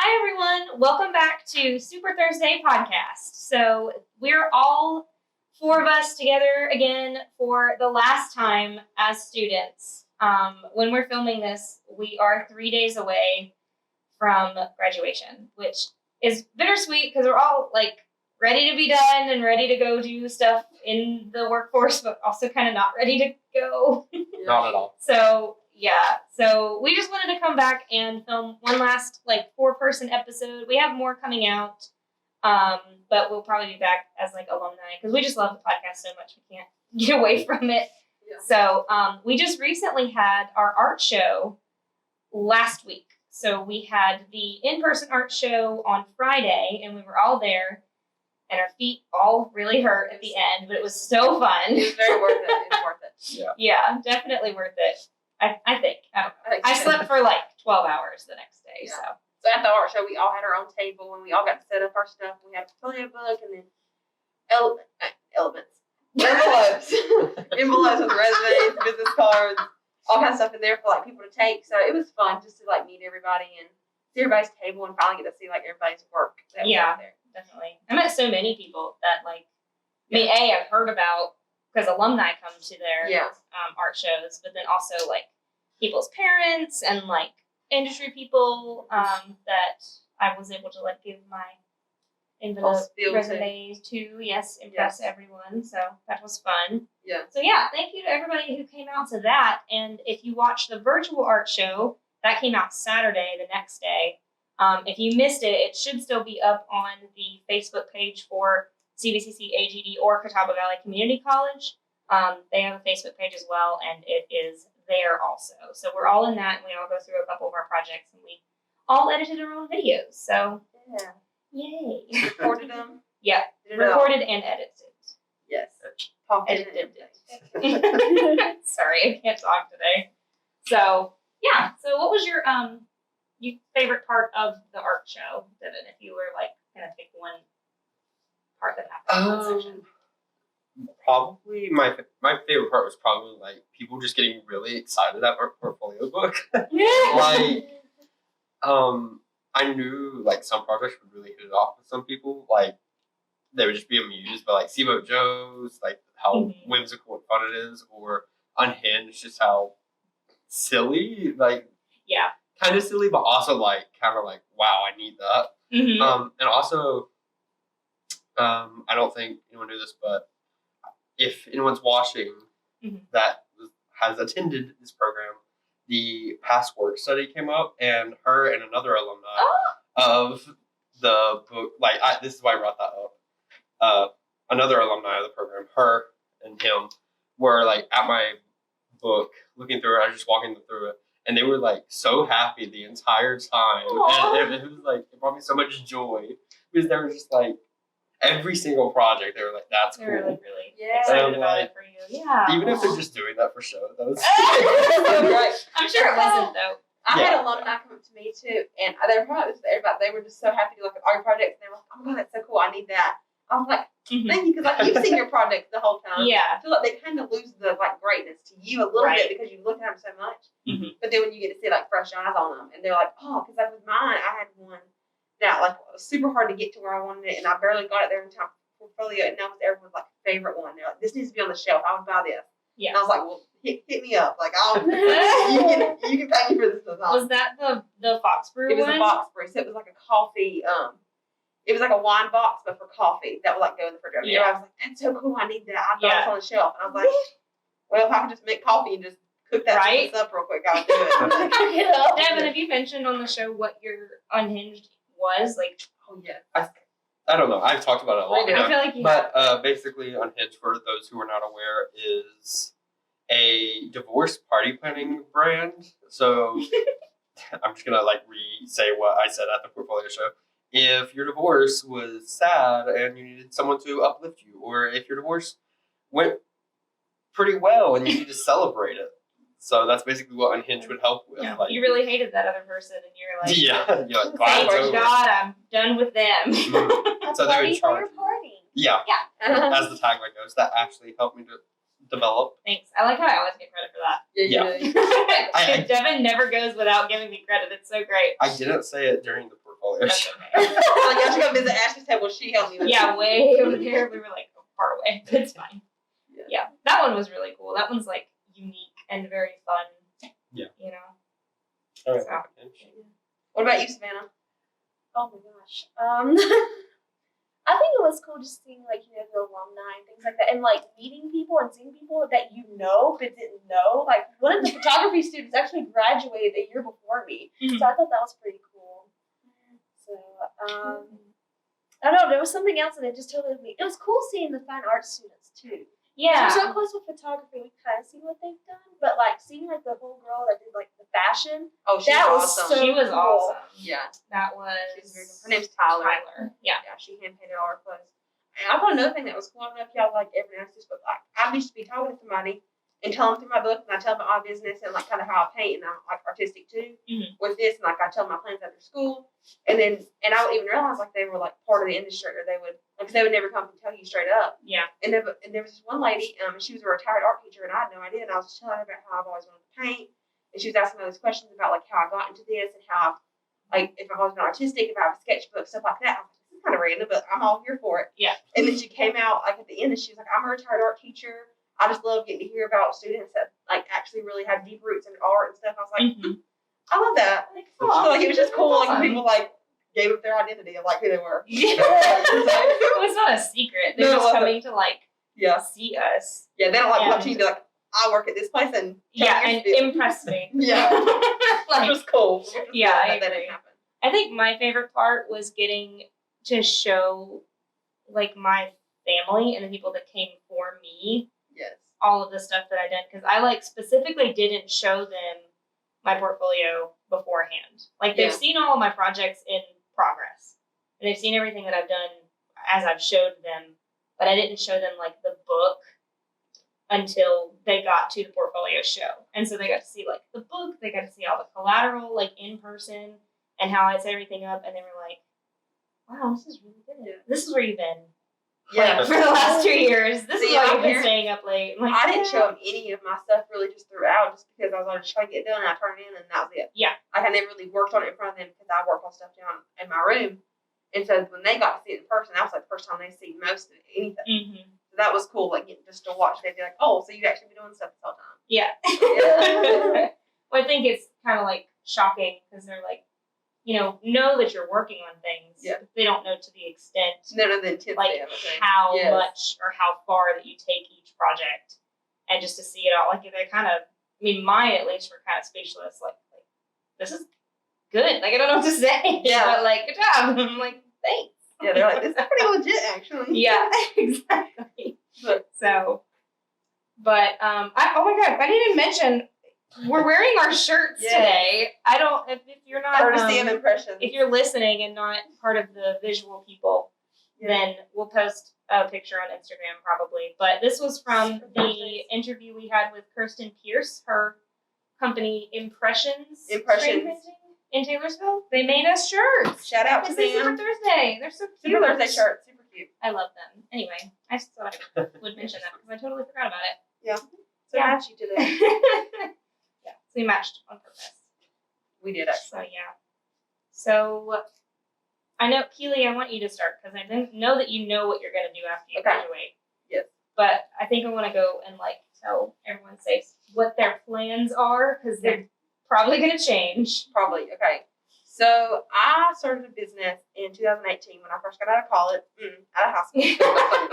Hi, everyone. Welcome back to Super Thursday podcast. So we're all four of us together again for the last time as students. When we're filming this, we are 3 days away from graduation, which is bittersweet because we're all like ready to be done and ready to go do stuff in the workforce, but also kind of not ready to go. Not at all. So we just wanted to come back and film one last 4-person episode. We have more coming out, but we'll probably be back as alumni because we just love the podcast so much we can't get away from it. Yeah. So we just recently had our art show last week. So we had the in-person art show on Friday, and we were all there, and our feet all really hurt at the end, but it was so fun. It was very worth it. It was worth it. Yeah, definitely worth it. I think. I slept for 12 hours the next day. Yeah. So at the art show, we all had our own table, and we all got to set up our stuff. We had a portfolio book, and then envelopes with resumes, business cards, all kinds of stuff in there for people to take. So it was fun just to meet everybody and see everybody's table and finally get to see everybody's work. That was out there. Definitely. I met so many people that I've heard about because alumni come to their art shows, but then also people's parents and industry people that I was able to give my envelope resumes to. Yes, impress everyone. So that was fun. Yeah. So thank you to everybody who came out to that. And if you watch the virtual art show, that came out Saturday, the next day. If you missed it, it should still be up on the Facebook page for CVCC AGD or Catawba Valley Community College. They have a Facebook page as well, and it is there also. So we're all in that, and we all go through a couple of our projects, and we all edited our own videos. So yay! Recorded them. Yeah, recorded and edited. Yes. Edited. Sorry, I can't talk today. So what was your favorite part of the art show, Devin? If you were kind of pick one part that happened in that section. Probably my favorite part was probably people just getting really excited at our portfolio book. I knew some projects would really hit it off with some people. They would just be amused by Seaboat Joe's, how whimsical and fun it is, or Unhinged, just how silly, kind of silly, but also kind of wow, I need that. Mm-hmm. And also, I don't think anyone knew this, but if anyone's watching that has attended this program, the past work study came up, and her and another alumni of the book, this is why I brought that up. Another alumni of the program, her and him, were at my book looking through it. I was just walking them through it, and they were so happy the entire time. Aww. And it was it brought me so much joy because they were just every single project, they were that's cool. They were really excited about it for you. Yeah. Even if they're just doing that for show, that was Right. I'm sure it wasn't though. I had alumni come up to me too, and they were probably everybody. They were just so happy to look at all your projects, and they were like, "Oh my god, that's so cool! I need that." I was like, "Thank you," because you've seen your projects the whole time. Yeah. I feel they kind of lose the greatness to you a little bit because you look at them so much. Mm-hmm. But then when you get to see fresh eyes on them, and they're like, "Oh," because with mine, I had one that it was super hard to get to where I wanted it, and I barely got it there in time for portfolio, and that was everyone's favorite one. They're like, "This needs to be on the shelf. I would buy this." Yeah. And I was like, "Well, hit me up. I'll you can pay me for this." Was that the Fox Brew one? It was a box brew, so it was a coffee. It was a wine box, but for coffee that would go in the refrigerator. Yeah. I was like, "That's so cool. I need that. I thought it was on the shelf." And I was like, "Well, if I could just make coffee and just cook that up real quick, I would do it." Devin, have you mentioned on the show what your Unhinged was? Oh yeah. I don't know. I've talked about it a lot. I feel like you have. Basically, Unhinged, for those who are not aware, is a divorce party planning brand. So I'm just gonna re-say what I said at the portfolio show. If your divorce was sad and you needed someone to uplift you, or if your divorce went pretty well and you need to celebrate it. So that's basically what Unhinged would help with. Yeah. You really hated that other person, and you're like, you're glad thank God, I'm done with them. So they would charge you. Party. Yeah. As the tagline goes, that actually helped me to develop. Thanks. I like how I always get credit for that. Yeah. Devin never goes without giving me credit. It's so great. I didn't say it during the portfolio portfolio That's show. okay. Like, y'all should go visit Ashley's table. She helped me with Yeah, way over there. We were like far away, but it's fine. Yeah. Yeah, that one was really cool. That one's like unique and very fun. Yeah. You know. All right. So. What about you, Savannah? Oh my gosh. I think it was cool just seeing like, you know, the alumni and things like that, and like meeting people and seeing people that you know but didn't know. Like one of the photography students actually graduated a year before me, Mhm. so I thought that was pretty cool. So I don't know. There was something else that it just totally me. It was cool seeing the fine arts students too. Yeah. We're so close with photography, we kind of see what they've done, but like seeing like the whole girl that did like the fashion. Oh, she's That was awesome. so She was cool. awesome. Yeah, That was. she's very good. Her name's Tyler. Yeah. Yeah, she hand painted all her clothes. And I thought another thing that was cool. I don't know if y'all like ever noticed this, but like I used to be talking to somebody and tell them through my book, and I tell them about my business and like kind of how I paint, and I'm like artistic too Mhm. with this, and like I tell them my plans after school, and I would even realize like they were like part of the industry, or they would because they would never come and tell you straight up. Yeah. And there was this one lady, she was a retired art teacher, and I had no idea, and I was just telling her about how I've always wanted to paint, and she was asking me all these questions about like how I got into this and how like if I've always been artistic, if I have a sketchbook, stuff like that. I was like, this is kind of random, but I'm all here for it. Yeah. And then she came out like at the end, and she was like, I'm a retired art teacher. I just love getting to hear about students that like actually really have deep roots in art and stuff. I was like, Mhm. I love that. Like, So, like it was just cool, like awesome. when people like gave up their identity of like who they were. Yeah. It was not a secret. They're No, it just wasn't. coming to like Yeah, see us. yeah. They don't like come up to And- you and be like, I work at this place and tell Yeah, me your and spiel. impress me. Yeah. Which Like, was cool. Which was Yeah, cool I that agree. didn't happen. I think my favorite part was getting to show like my family and the people that came for me Yes. all of the stuff that I did, because I like specifically didn't show them my portfolio beforehand. Like they've Yeah. seen all of my projects in progress, and they've seen everything that I've done as I've showed them, but I didn't show them like the book until they got to the portfolio show. And so they got to see like the book, they got to see all the collateral like in person and how I set everything up, and they were like, wow, this is really good. This is where you've been. Yeah. Like, for the last 2 years. This See, is why my you've been parents- staying up late. I'm like, I didn't yeah. show them any of my stuff really just throughout, just because I was like, just trying to get it done, and I turned it in, and that was it. Yeah. Like I never really worked on it in front of them because I work on stuff down in my room, and so when they got to see it in person, that was like the first time they see most of anything. Mm-hmm. So that was cool, like just to watch. They'd be like, "Oh, so you've actually been doing stuff this whole time." Yeah. Yeah. Well, I think it's kind of like shocking because they're like, know that you're working on things. Yeah. But they don't know to the extent, None of the intensity like of it. how Yes. much or how far that you take each project, and just to see it all. Like they kind of, mine at least were kind of speechless. Like this is good. Like I don't know what to say. Yeah. But like good job. I'm like thanks. Yeah, they're like, "This is pretty legit, actually." Yeah. Exactly. But So, but oh my god, I didn't even mention we're wearing our shirts Yes. today. I don't if you're not courtesy of impressions. if you're listening and not part of the visual people, then we'll post a picture on Instagram probably. But this was from the interview we had with Kirsten Pierce, her company Impressions Screen Printing in Taylorsville. They made us shirts. Shout out to This is Super them. Thursday. They're so cute. Super Thursday shirt, super cute. I love them. Anyway, I just thought I would mention that because I totally forgot about it. Yeah. So Yeah. match you today. Yeah, so we matched on purpose. We did actually. So yeah. So I know, Keyley, I want you to start because I didn't know that you know what you're gonna do after you Okay. graduate. Yes. But I think I want to go and like tell everyone safe what their plans are because they're probably gonna change. Probably. Okay. So I started a business in 2018 when I first got out of college, out of high school.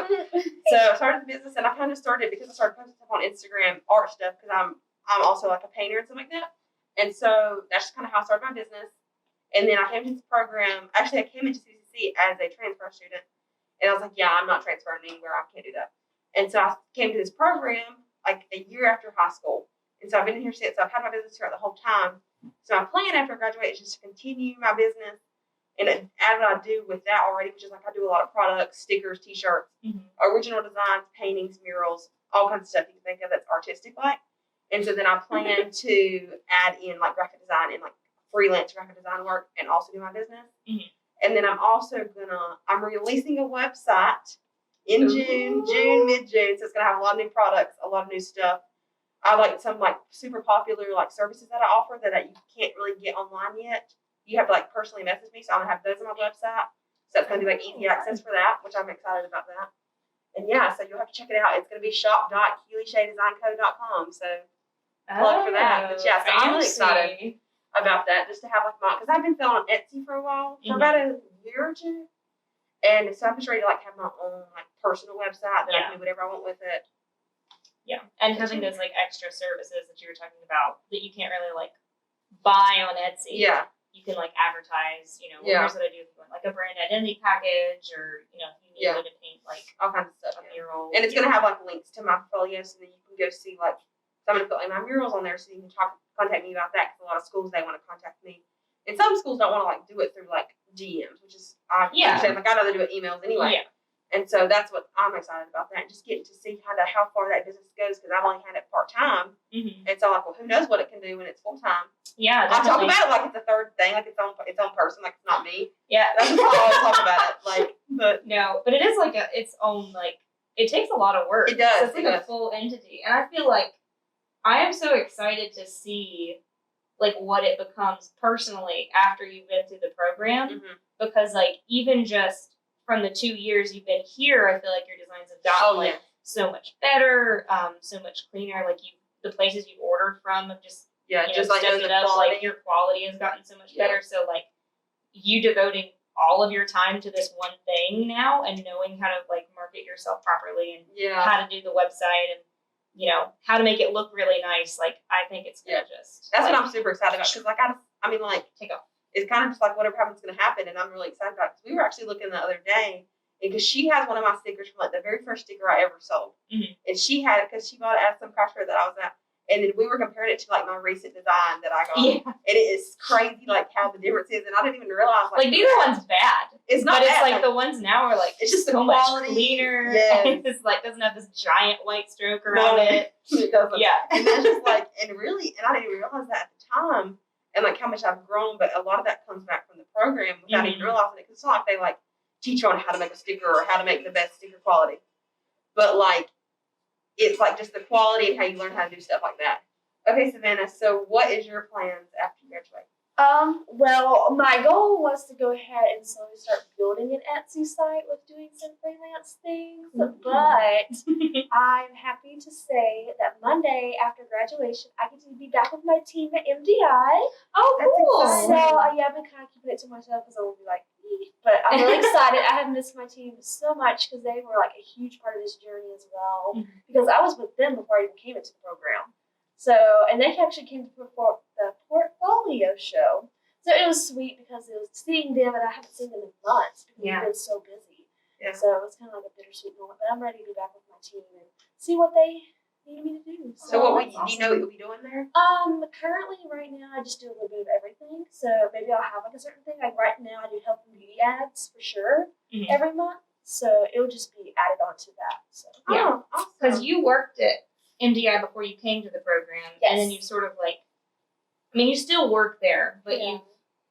So I started the business, and I kind of started because I started posting stuff on Instagram, art stuff, because I'm also like a painter and stuff like that. And so that's just kind of how I started my business. And then I came to this program. Actually, I came into CVCC as a transfer student, and I was like, yeah, I'm not transferring anywhere. I can't do that. And so I came to this program like a year after high school. And so I've been here since. So I've had my business throughout the whole time. So my plan after I graduate is just to continue my business and add what I do with that already, which is like I do a lot of products, stickers, T-shirts, original designs, paintings, murals, all kinds of stuff you can think of that's artistic like. And so then I plan to add in like graphic design and like freelance graphic design work and also do my business. Mhm. And then I'm releasing a website in mid-June. So it's going to have a lot of new products, a lot of new stuff. I like some like super popular like services that I offer that you can't really get online yet. you have to like personally message me. So I'm gonna have those on my website. So it's gonna be like easy access for that, which I'm excited about that. And yeah, so you'll have to check it out. It's gonna be shop.keyleyshadedesignco.com. So plug for that. But yeah, so I'm really excited about that, just to have like my, because I've been selling on Etsy for a while, for about a year or two. And so I'm just ready to like have my own like personal website that I can do whatever I want with it. Yeah, and having those like extra services that you were talking about that you can't really like buy on Etsy. Yeah. You can like advertise, here's what I do if you want like a brand identity package, or if you need me to paint like all kinds of stuff. a mural. And it's gonna have like links to my portfolio, so that you can go see like, so I'm gonna put like my murals on there, so you can contact me about that. Because a lot of schools, they want to contact me, and some schools don't want to like do it through like DMs, which is I understand. Like I know they do it emails anyway. Yeah. And so that's what I'm excited about, that, just getting to see kind of how far that business goes, because I've only had it part-time. And so I'm like, well, who knows what it can do when it's full-time. Yeah, I talk about it like it's a third thing, like its own person, like it's not me. Yeah. That's how I always talk about it. Like, but it is like its own, like, it takes a lot of work. It does. So it's like a full entity. And I feel like I am so excited to see like what it becomes personally after you've been through the program. Because like even just from the 2 years you've been here, I feel like your designs have gotten so much better, so much cleaner. Like the places you've ordered from have just just like stepped it up. quality. Like your quality has gotten so much better. So like you devoting all of your time to this one thing now, and knowing how to like market yourself properly, and how to do the website, and how to make it look really nice. Like I think it's gonna just that's what I'm super excited about, because like I mean like take off. It's kind of just like whatever happens is going to happen, and I'm really excited about it. Because we were actually looking the other day, because she has one of my stickers from like the very first sticker I ever sold, and she had it because she bought it at some craft fair that I was at, and then we were comparing it to like my recent design that I got, and it is crazy like how the difference is, and I didn't even realize like neither one's bad. It's not, but bad. it's like the ones now are like it's just so the quality, much cleaner. Yes. It's like doesn't have this giant white stroke around it. It doesn't. Yeah, and that's just like, and I didn't even realize that at the time. And like how much I've grown, but a lot of that comes back from the program without even realizing it. Because it's not like they like teach you on how to make a sticker or how to make the best sticker quality, but like it's like just the quality and how you learn how to do stuff like that. Okay, Savannah. So what is your plans after you graduate? Well, my goal was to go ahead and slowly start building an Etsy site with doing some freelance things, but I'm happy to say that Monday after graduation, I get to be back with my team at MDI. Oh, cool! So, I've been kind of keeping it to myself because I will be like, but I'm really excited. I have missed my team so much because they were like a huge part of this journey as well, because I was with them before I even came into the program. So, and they actually came to perform the portfolio show. So it was sweet because it was seeing them, and I haven't seen them in months because we've been so busy. Yeah. So it was kind of like a bittersweet moment. But I'm ready to be back with my team and see what they need me to do. So what do you know what you'll be doing there? Currently right now I just do a little bit of everything. So maybe I'll have like a certain thing. Like right now I do health and beauty ads for sure every month. So it'll just be added on to that. So because you worked at MDI before you came to the program, and then you sort of like, I mean, you still work there, but you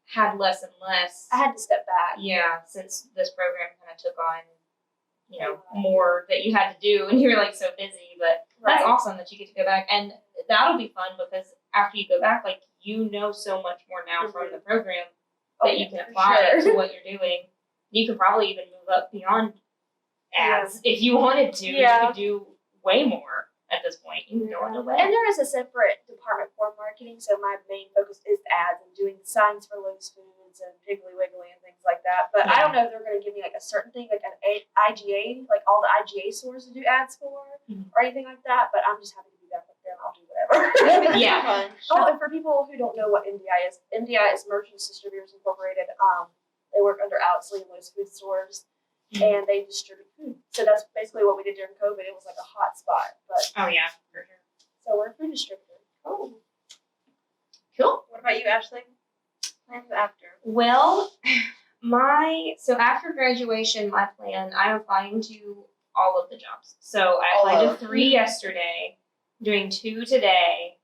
had less and less. I had to step back. Yeah, since this program kind of took on, more that you had to do, and you were like so busy. But that's awesome that you get to go back, and that'll be fun because after you go back, like you know so much more now from the program that you can apply to what you're doing. You could probably even move up beyond ads if you wanted to. You could do way more. At this point, you can go on the web. And there is a separate department for marketing, so my main focus is ads and doing signs for Lowe's Foods and Piggly Wiggly and things like that. But I don't know if they're going to give me like a certain thing, like an IGA, like all the IGA stores to do ads for, or anything like that. But I'm just happy to be back with them. I'll do whatever. Oh, and for people who don't know what MDI is Merchants Distributors Incorporated. They work under Outsley and Lowe's Food stores. And they distribute food. So that's basically what we did during COVID. It was like a hot spot. But for sure. So we're a food distributor. Cool. What about you, Ashley? Plans after? Well, so after graduation, my plan, I'm applying to all of the jobs. So I applied to 3 yesterday, doing 2 today.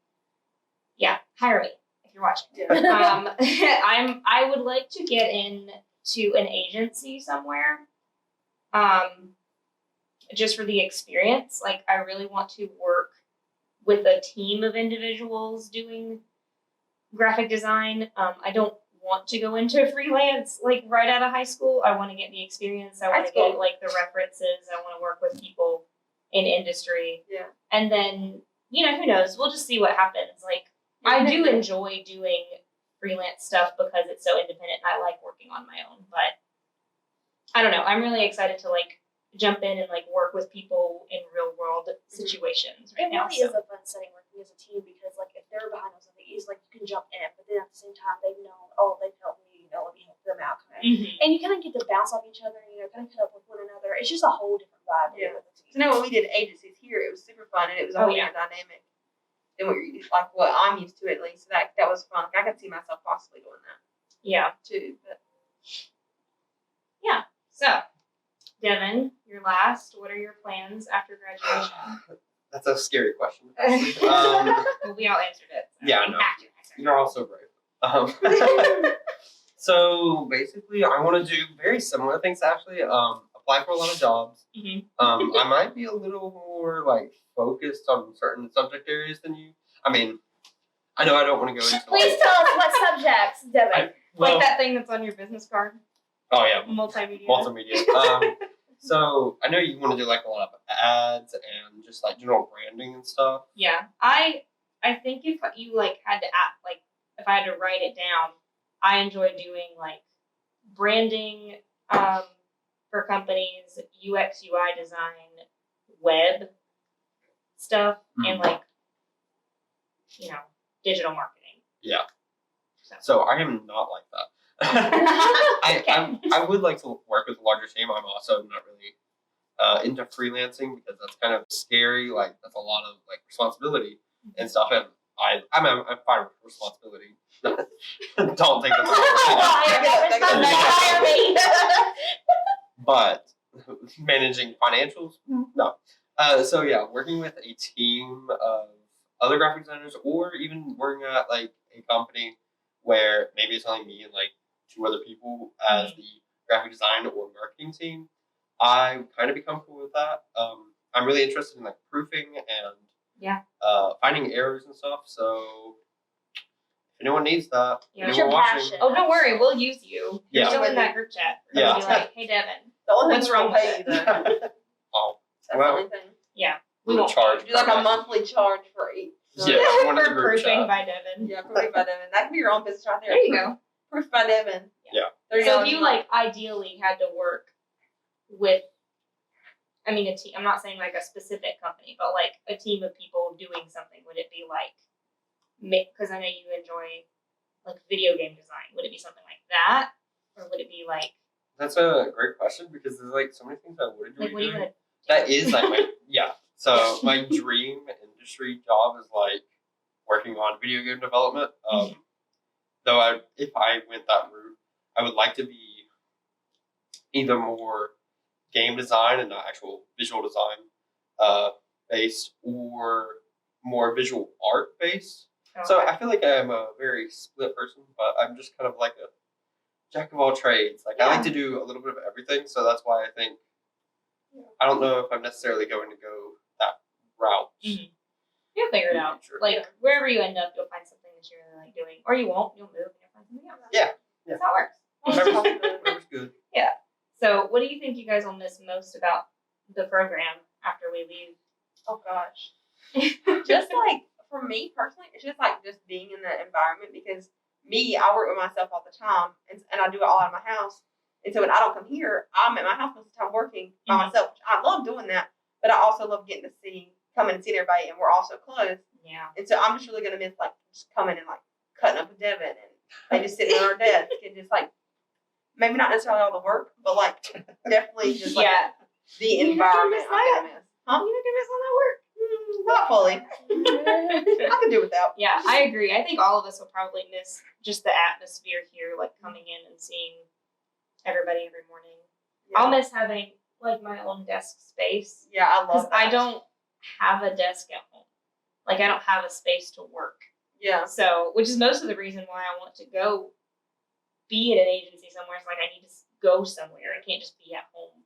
Yeah, hire me if you're watching. I would like to get into an agency somewhere. Just for the experience. Like I really want to work with a team of individuals doing graphic design. I don't want to go into freelance like right out of high school. I want to get the experience. I want to get like the references. I want to work with people in industry. Yeah. And then, who knows? We'll just see what happens. Like, I do enjoy doing freelance stuff because it's so independent and I like working on my own. But I don't know. I'm really excited to like jump in and like work with people in real world situations right now. It really is a fun setting working as a team because like if they're behind on something, it's like you can jump in, but then at the same time they've known, they've helped me, let me help them out kind of. Mm-hmm. And you kind of get to bounce off each other, kind of cut up with one another. It's just a whole different vibe. Yeah. With the team. So now when we did agencies here, it was super fun and it was a whole different dynamic than what I'm used to at least. So that was fun. Like, I could see myself possibly doing that. Yeah. Too. But yeah. So, Devin, you're last. What are your plans after graduation? That's a scary question. Well, we all answered it. So Yeah, I know. You're all so brave. So basically, I want to do very similar things. Actually, apply for a lot of jobs. Mm-hmm. I might be a little more like focused on certain subject areas than you. I mean, I know I don't want to go into. Please tell us what subjects, Devin. Like that thing that's on your business card. Oh yeah, Multimedia. So I know you want to do like a lot of ads and just like general branding and stuff. Yeah, I think if you like had to act like if I had to write it down, I enjoy doing like branding for companies, UX UI design, web stuff, and like digital marketing. Yeah. So I am not like that. I would like to work with a larger team. I'm also not really into freelancing because that's kind of scary. Like that's a lot of like responsibility and stuff. And I'm fine with responsibility. Don't think but managing financials, no. So yeah, working with a team of other graphic designers, or even working at like a company where maybe it's only me and like 2 other people as the graphic design or marketing team, I kind of be comfortable with that. I'm really interested in like proofing and finding errors and stuff. So if anyone needs that, anyone watching, oh, don't worry, we'll use you. You're still in that group chat. We're gonna be like, hey Devin, what's wrong with it? Oh, that's the only thing. Yeah, we won't charge. Do like a monthly charge for each. Yeah, for proofing by Devin. Yeah, proofing by Devin. That could be your own business right there. There you go. Proof by Devin. Yeah. So if you like ideally had to work with, a team. I'm not saying like a specific company, but like a team of people doing something. Would it be like, because I know you enjoy like video game design. Would it be something like that, or would it be like? That's a great question because there's like so many things I would enjoy like, what doing. Are you gonna do? That is like my So my dream industry job is like working on video game development. Though if I went that route, I would like to be either more game design and not actual visual design based, or more visual art based. Okay. So I feel like I'm a very split person, but I'm just kind of like a jack of all trades. Like I like to do a little bit of everything, so that's why I think I don't know if I'm necessarily going to go that route. Mm-hmm. You'll figure it out. Sure. Like wherever you end up, you'll find something that you really like doing, or you won't. You'll move and you'll find something else. Yeah. That's how it works. Whatever's good. Yeah. So, what do you think you guys will miss most about the program after we leave? Oh gosh. Just like for me personally, it's just like just being in that environment because I work with myself all the time and I do it all out of my house. And so when I don't come here, I'm at my house most of the time working by myself. I love doing that, but I also love getting to come and see everybody, and we're also close. Yeah. And so I'm just really gonna miss like just coming and like cutting up with Devin and like just sitting on our desk and just like maybe not necessarily all the work, but like definitely just like the environment. I'm gonna miss. Huh? You're not gonna miss all that work. Not fully. I can do without. Yeah, I agree. I think all of us will probably miss just the atmosphere here, like coming in and seeing everybody every morning. Yeah. I'll miss having like my own desk space. Yeah, I love that. I don't have a desk at home. Like I don't have a space to work. Yeah. So, which is most of the reason why I want to go be at an agency somewhere. It's like I need to go somewhere. I can't just be at home.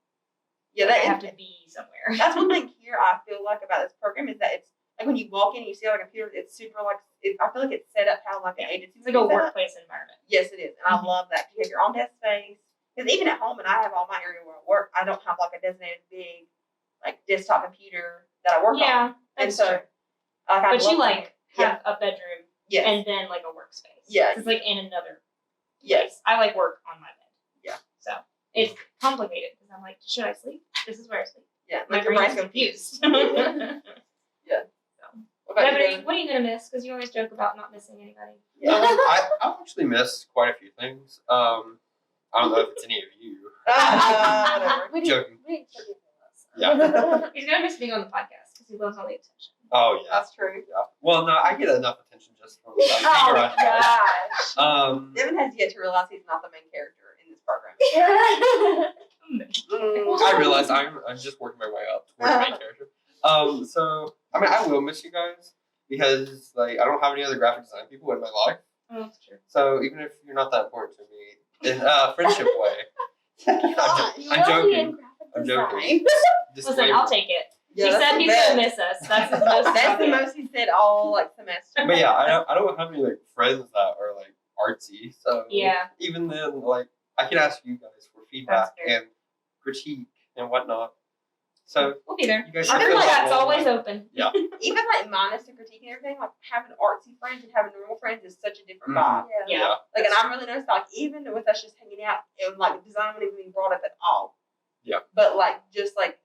Yeah, I have to be somewhere. That's one thing here I feel like about this program is that like when you walk in, and you see like a computer. It's super like I feel like it's set up how like an agency. It's like a workplace environment. Yes, it is, and I love that. You have your own desk space. Because even at home, and I have all my area where I work, I don't have like a designated big like desktop computer that I work on. Yeah, And that's so, true. But you like have a bedroom yes, and then like a workspace. Yes. It's like in another yes, place. I like work on my bed. Yeah. So it's complicated because I'm like, should I sleep? This is where I sleep. yeah. My Like your brain's brain's confused. Yeah. So. What about you? What are you gonna miss? Because you always joke about not missing anybody. I actually miss quite a few things. I don't know if it's any of you. Whatever. We Joking. didn't forgive us. Yeah. He's gonna miss being on the podcast because he loves all the attention. Oh yeah. That's true. Yeah. Well, no, I get enough attention just from like, being Oh around you guys. gosh. Devin has yet to realize he's not the main character in this program. I realize I'm just working my way up towards main character. So I mean, I will miss you guys because like I don't have any other graphic design people in my life. Oh, that's true. So even if you're not that important to me in a friendship way, I'm joking. I'm joking. Listen, Disclaimer. I'll take it. Yeah, he that's said the he's best. gonna miss us. That's his most. That's the okay. most he said all like semester. But yeah, I don't have any like friends that are like artsy. So Yeah. even then, like I can ask you guys for feedback That's fair. and critique and whatnot. So We'll be there. you guys Our should feel that chat's way. always open. Yeah. Even like minus the critique and everything, like having artsy friends and having normal friends is such a different Mhm. vibe. Yeah. Like, and I'm really noticed, like, even with us just hanging out, and like design wouldn't even be brought up at all. Yeah. But like, just like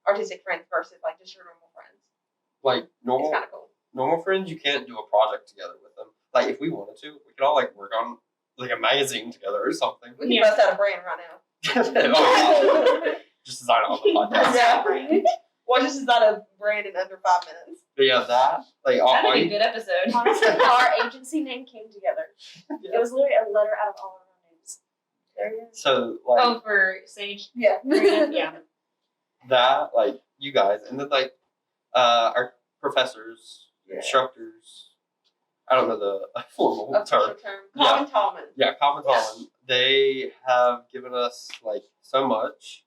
artistic friends versus like just your normal friends. Like It's normal kind of cool. normal friends, you can't do a project together with them. Like if we wanted to, we could all like work on like a magazine together or something. We can Yeah. bust out a brand right now. Oh, yeah. Just design it on the podcast. Yeah. Well, just design a brand in under 5 minutes. But yeah, that like That'd be a good episode. Honestly, our agency name came together. It was literally a letter out of all of our names. There it is. so like Oh, for Sage. Yeah. Yeah. that, like you guys, and then like our professors, Yeah. instructors. I don't know the formal Official term. term. Yeah. Colin Tallman. Yeah, Common Yeah. Holland. They have given us like so much.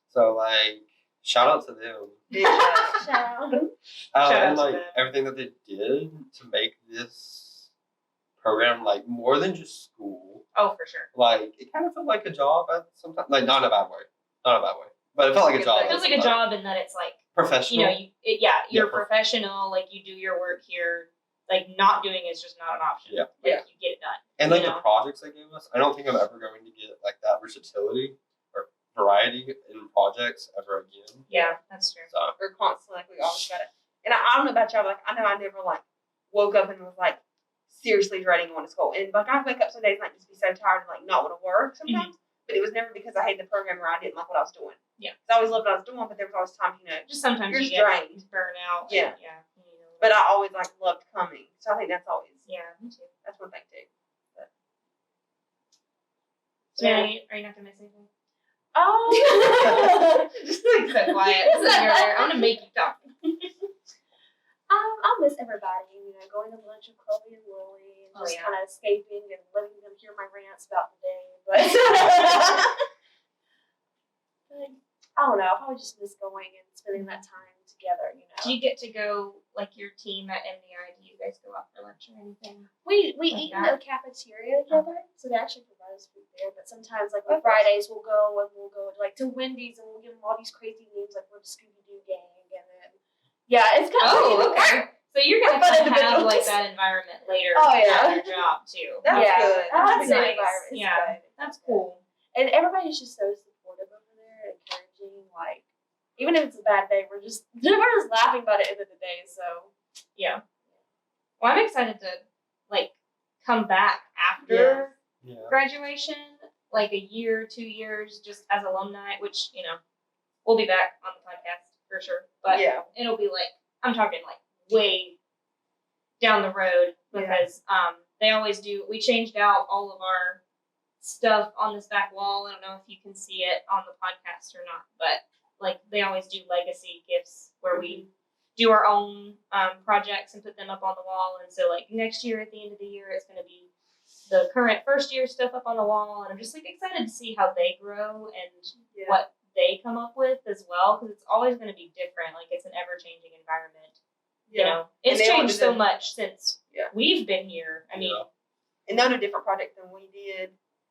So like shout out to them. Big shout out. Shout out. Shout out And to like them. everything that they did to make this program like more than just school. Oh, for sure. Like it kind of felt like a job at some time. Like not in a bad way. Not in a bad way. But it felt like a job. It feels like a job in that it's like, Professional. you're Yeah. professional. Like you do your work here. Like not doing is just not an option. Yeah. Like Yeah. you get it done. And like you the know? projects they gave us, I don't think I'm ever going to get like that versatility or variety in projects ever again. Yeah, that's true. So We're constantly like, we always got it. And I don't know about y'all, but like, I know I never like woke up and was like seriously dreading going to school. And like, I wake up some days and like just be so tired and like not want to work sometimes. But it was never because I hated the program or I didn't like what I was doing. Yeah. 'Cause I always loved what I was doing, but there was always times, you know. Just sometimes You're you get drained. burnt out. Yeah. And, yeah. But I always like loved coming. So I think that's always, Yeah, me too. that's one thing too. So are you not gonna miss anything? Oh. Just like so quiet. I'm gonna make you talk. I'll miss everybody, you know, going to lunch with Chloe and Lily and Oh, just yeah. kind of escaping and letting them hear my rants about the day. But, but I don't know, I'll probably just miss going and spending that time together, you know. Do you get to go like your team at MDI? Do you guys go out for lunch or anything? We like eat in that? a cafeteria together, so they actually provide us food there. But sometimes, like Okay. on Fridays, we'll go like to Wendy's and we'll give them all these crazy names, like we're the Scooby Doo gang, and then it's kind of Oh, okay. So you're gonna Fun kind of have individuals. like that environment later Oh, yeah. at your job too. That's yeah, good. That's That's a nice. environment. It's Yeah. good. That's cool. And everybody's just so supportive over there, encouraging. Like, even if it's a bad day, we're just laughing about it at the end of the day. So Yeah. Well, I'm excited to like come back after yeah. graduation, like a year, 2 years, just as alumni. Which we'll be back on the podcast for sure. But Yeah. it'll be like I'm talking like way down the road because they always do. We changed out all of our stuff on this back wall. I don't know if you can see it on the podcast or not, but like they always do legacy gifts where we do our own projects and put them up on the wall. And so like next year at the end of the year, it's going to be the current first year stuff up on the wall. And I'm just like excited to see how they grow and what they come up with as well, because it's always going to be different. Like it's an ever changing environment. You know, it's they all changed did so it. much since Yeah. we've been here. I mean, And they'll do different projects than we did.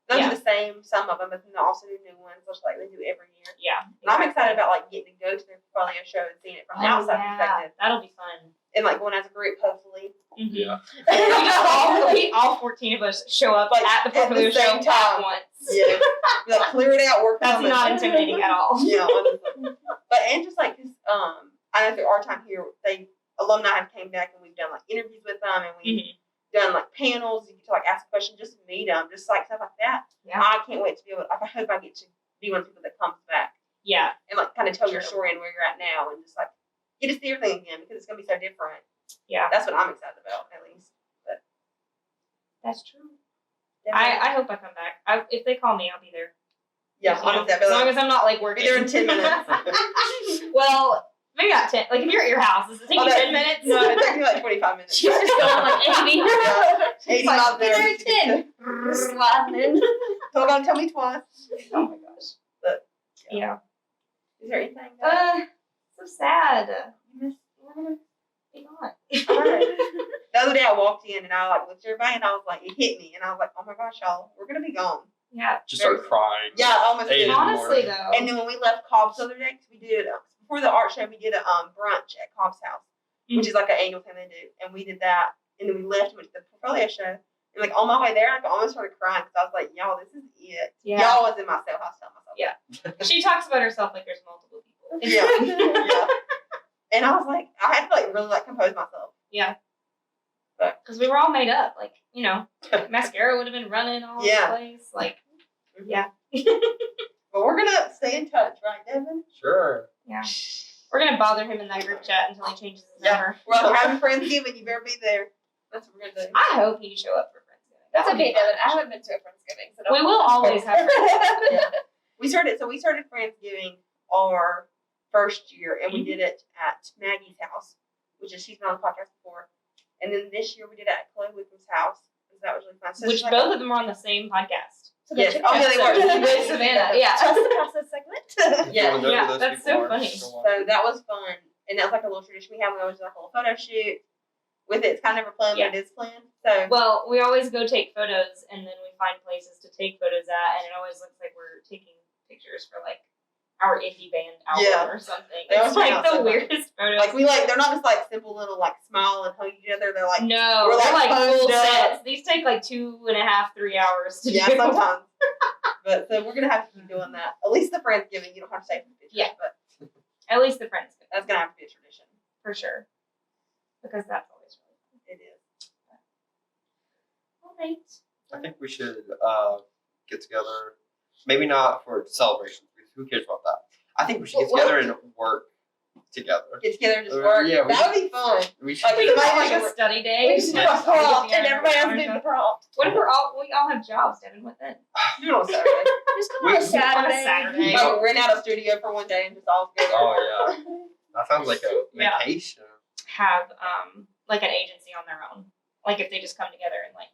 They'll do the same, some of them, but then they'll also do new ones, just like they do every year. yeah. And I'm excited about like getting to go to their portfolio show and seeing it from the outside perspective, That'll be fun. and like going as a group, hopefully. Mm-hmm. Yeah. all 14 of us show up Like, at the at the portfolio show same at time. once. Yeah. Be like, clear it out, work. That's not intimidating at all. Yeah, honestly. But and just like, 'cause, I know through our time here, alumni have came back and we've done like interviews with them and we've done like panels. You get to like ask questions, just meet them, just like stuff like that. Yeah. I can't wait to be able. Like, I hope I get to be one of the people that comes back Yeah. and like kind of tell your True. story and where you're at now, and just like get to see everything again because it's gonna be so different. Yeah. That's what I'm excited about, at least. That's true. I hope I come back. If they call me, I'll be there. Yeah, You know, honestly, as long as I'm not like working. be there in 10 minutes. Well, maybe not 10. Like if you're at your house, does it take you 10 minutes? No, it took me like 25 minutes. She's just going like 80. Yeah, 80 miles Be an hour. there at 10. Sliding in. Don't gotta tell me twice. Oh my gosh. But Yeah. is there anything? So sad. You missed? We're gonna be gone. The other day I walked in and I like looked at everybody and I was like, it hit me and I was like, oh my gosh, y'all, we're gonna be gone. Yeah. Just start crying. Yeah, I almost Hey, did. Honestly though. And then when we left Cobb's the other day, 'cause we did before the art show, we did a brunch at Cobb's house, which is like an annual thing they do, and we did that. And then we left, went to the portfolio show, and like on my way there, I almost started crying because I was like, y'all, this is it. Yeah. Y'all was in my cell house telling myself. Yeah. She talks about herself like there's multiple people. Yeah. Yeah. And I was like, I had to like really like compose myself. Yeah. But because we were all made up, like, you know, mascara would have been running all over the place. Like, yeah. But we're gonna stay in touch, right, Devin? Sure. Yeah. We're gonna bother him in that group chat until he changes his number. Well, having Friendsgiving, you better be there. That's what we're gonna do. I hope he show up for Friendsgiving. That's That would okay, be fun. Devin. I haven't been to a Friendsgiving, so don't We will always have Friendsgiving. Yeah. We started Friendsgiving our first year, and we did it at Maggie's house, which is she's been on the podcast before. And then this year we did it at Chloe Wickham's house. So that was really fun. So Which it's like both of them are on the same podcast. So Yes. Oh, yeah, they were. With Savannah. Yeah. Trust the process segment. Yeah, You'll know yeah, who those that's people so are. funny. So that was fun, and that was like a little tradition we have. We always do like a little photo shoot with it. It's kind of never planned, but it is planned. So Well, we always go take photos, and then we find places to take photos at, and it always looks like we're taking pictures for like our indie band album or something. They It's always turn like out the so fun. weirdest photos. like they're not just like simple little like smile and hug each other. They're like No, we're, they're like, like full posed up. sets. These take like 2.5, 3 hours to yeah, do. sometimes. But so we're gonna have to keep doing that. At least the Friendsgiving, you don't have to take the pictures. Yeah. But At least the friends do, that's gonna have to be a tradition. for sure. Because that's always really fun. It is. All right. I think we should get together. Maybe not for celebrations, because who cares about that? I think we should get Well, together and work together. Get together and just work. Yeah, we that would be fun. We should. Like, We we could have might like do a study day. We should do a prompt, and everybody else do the prompt. What if we all have jobs, Devin? What then? Do it on Saturday. Just come on a We- Saturday. On a Saturday. Like, rent out a studio for one day and just all together. Oh, yeah. That sounds like a Yeah. vacation. Have like an agency on their own. Like if they just come together and like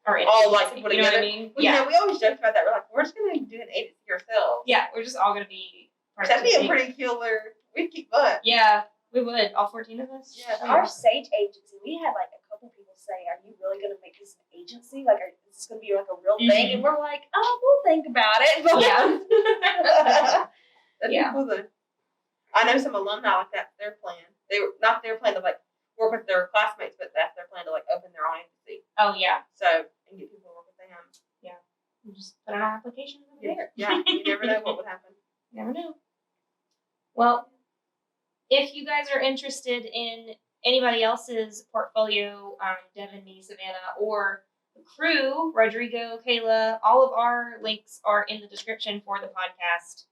or All, like, agency, put you know what I together? mean? Well, Yeah. you know, we always joked about that. We're like, we're just gonna do an agency ourselves. Yeah, we're just all gonna be part of That'd be the a team. pretty killer. We'd kick butt. Yeah, we would. All 14 of us. Yeah. Oh, Our Sage agency, we had like a couple people say, "Are you really going to make this an agency? Like, is this going to be like a real thing?" And we're like, "Oh, we'll think about it." But Yeah. That'd Yeah. be cool though. I know some alumni like that. Their plan. They were not their plan to like work with their classmates, but that's their plan to like open their own agency. Oh yeah. So and get people to work with them. We just put on our applications over there. Yeah, you never know what would happen. Never know. Well, if you guys are interested in anybody else's portfolio, Devin, me, Savannah, or the crew, Rodrigo, Kayla, all of our links are in the description for the podcast.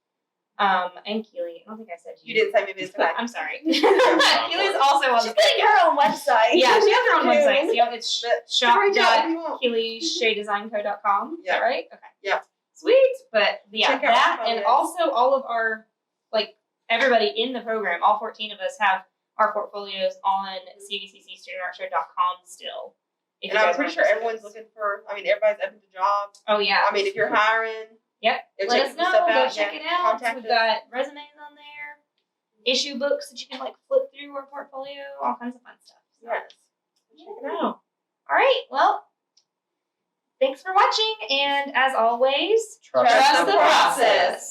And Keyley. I don't think I said You didn't say maybe it's tonight. I'm sorry. Keyley's also on she's the getting her own website. Yeah, she has her own Too. website. So it's Reach out if you want. shop.keyleyshadedesignco.com. Is that Yeah. right? Okay. Yeah. Sweet. But yeah, Check out that our and photos. also all of our, like, everybody in the program, all 14 of us have our portfolios on CVCCStudentArtShow.com still. If And you I'm guys pretty are sure interested. everyone's looking for. I mean, everybody's open to jobs. Oh, yeah. I mean, if you're hiring, Yep. go Let check us some know. stuff Go out. check Yeah, it out. contact We've us. got resumes on there. issue books that you can like flip through our portfolio, all kinds of fun stuff. So. Yes. Check it out. All right. Well, thanks for watching, and as always, Trust the process.